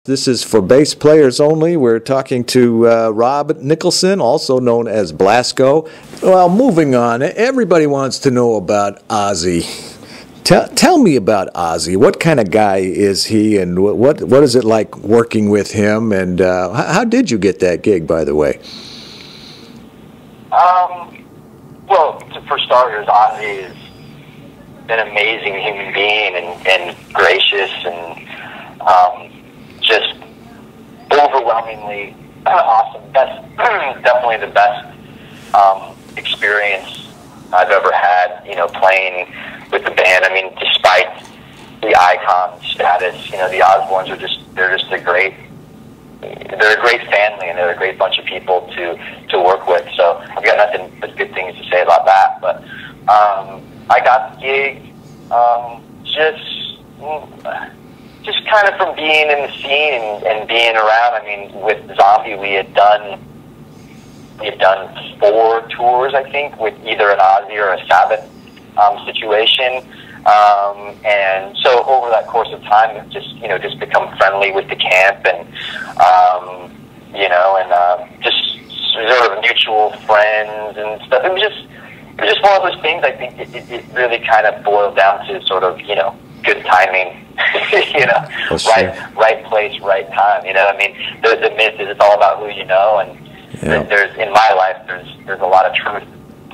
This is for bass players only. We're talking to Rob Nicholson, also known as Blasko. Well, moving on, everybody wants to know about Ozzy. Tell me about Ozzy. What kind of guy is he, and what is it like working with him? And how did you get that gig, by the way? Well, for starters, Ozzy is an amazing human being and gracious and just overwhelmingly awesome. Definitely the best experience I've ever had, playing with the band. I mean, despite the icon status, the Osbournes they're a great family, and they're a great bunch of people to work with. So I've got nothing but good things to say about that. But I got the gig just kind of from being in the scene and being around. I mean, with Zombie, we had done 4 tours, I think, with either an Ozzy or a Sabbath situation. And so over that course of time, we've just become friendly with the camp and just sort of mutual friends and stuff. It was just one of those things. I think it really kind of boiled down to sort of, good timing, right place, right time. I mean, the myth is it's all about who you know, and there's in my life there's a lot of truth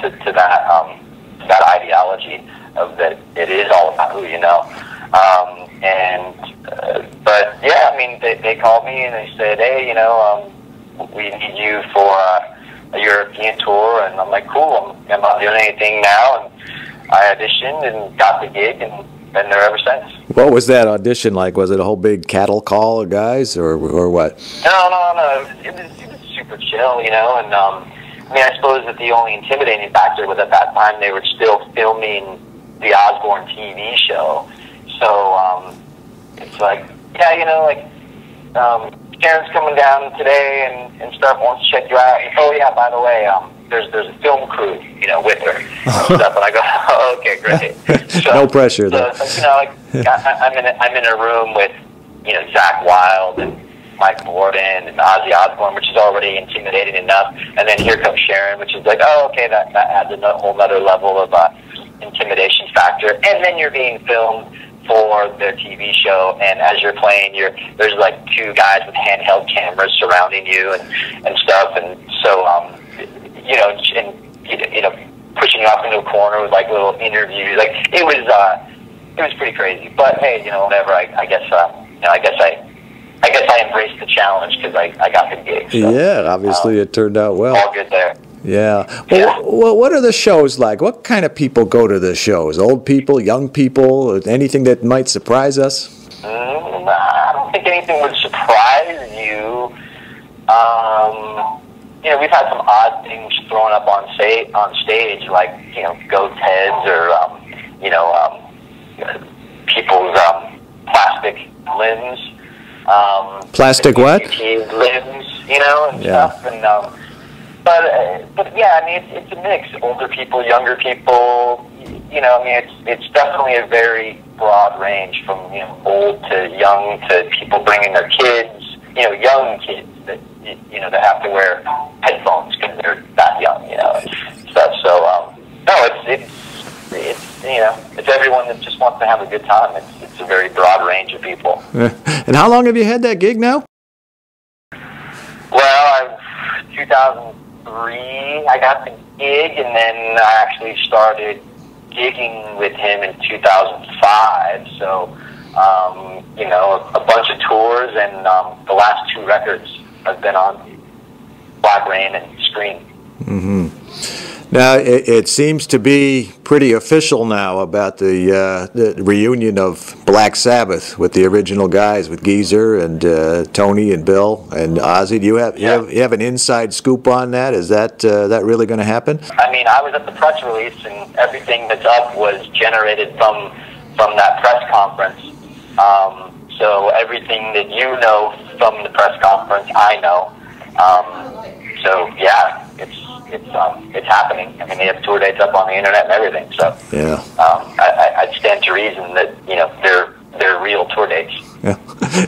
to that ideology of that it is all about who you know. But yeah, I mean, they called me and they said, hey, we need you for a European tour, and I'm like, cool, I'm not doing anything now, and I auditioned and got the gig and been there ever since. What was that audition like? Was it a whole big cattle call of guys, or what? No. It was super chill, and I mean, I suppose that the only intimidating factor was at that time they were still filming the Osbourne TV show. So it's like, Karen's coming down today and stuff, wants to check you out. Oh yeah, by the way, there's a film crew, with her and stuff. And I go, oh, okay, great. So, no pressure though. I'm in a room with, Zakk Wylde and Mike Borden and Ozzy Osbourne, which is already intimidating enough. And then here comes Sharon, which is like, oh, okay, that adds a whole other level of intimidation factor. And then you're being filmed for their TV show, and as you're playing, there's like 2 guys with handheld cameras surrounding you and stuff, and so pushing you off into a corner with like little interviews. Like it was pretty crazy. But hey, whatever. I guess I embraced the challenge because I got the gig. So, yeah, obviously it turned out well. All good there. Yeah. Well, what are the shows like? What kind of people go to the shows? Old people, young people, anything that might surprise us? I don't think anything would surprise you. We've had some odd things thrown up on stage, like, goat's heads or, people's plastic limbs. Plastic what? Limbs, and stuff. And, but yeah, I mean, it's a mix. Older people, younger people. I mean, it's definitely a very broad range from old to young to people bringing their kids. Young kids that that have to wear headphones because they're that young. Stuff. So no, it's everyone that just wants to have a good time. It's a very broad range of people. And how long have you had that gig now? Well, 2003, I got the gig, and then I actually started gigging with him in 2005. So, a bunch of tours, and the last 2 records I've been on, Black Rain and Scream. Mm-hmm. Now, it seems to be pretty official now about the reunion of Black Sabbath with the original guys, with Geezer and Tony and Bill and Ozzy. Do you have an inside scoop on that? Is that really going to happen? I mean, I was at the press release, and everything that's up was generated from that press conference. So everything that you know from the press conference, I know. So yeah, it's happening. I mean, they have tour dates up on the internet and everything. So yeah, I'd stand to reason that they're real tour dates. Yeah.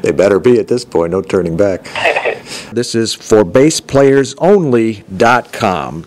They better be at this point. No turning back. This is for bassplayers.only.com.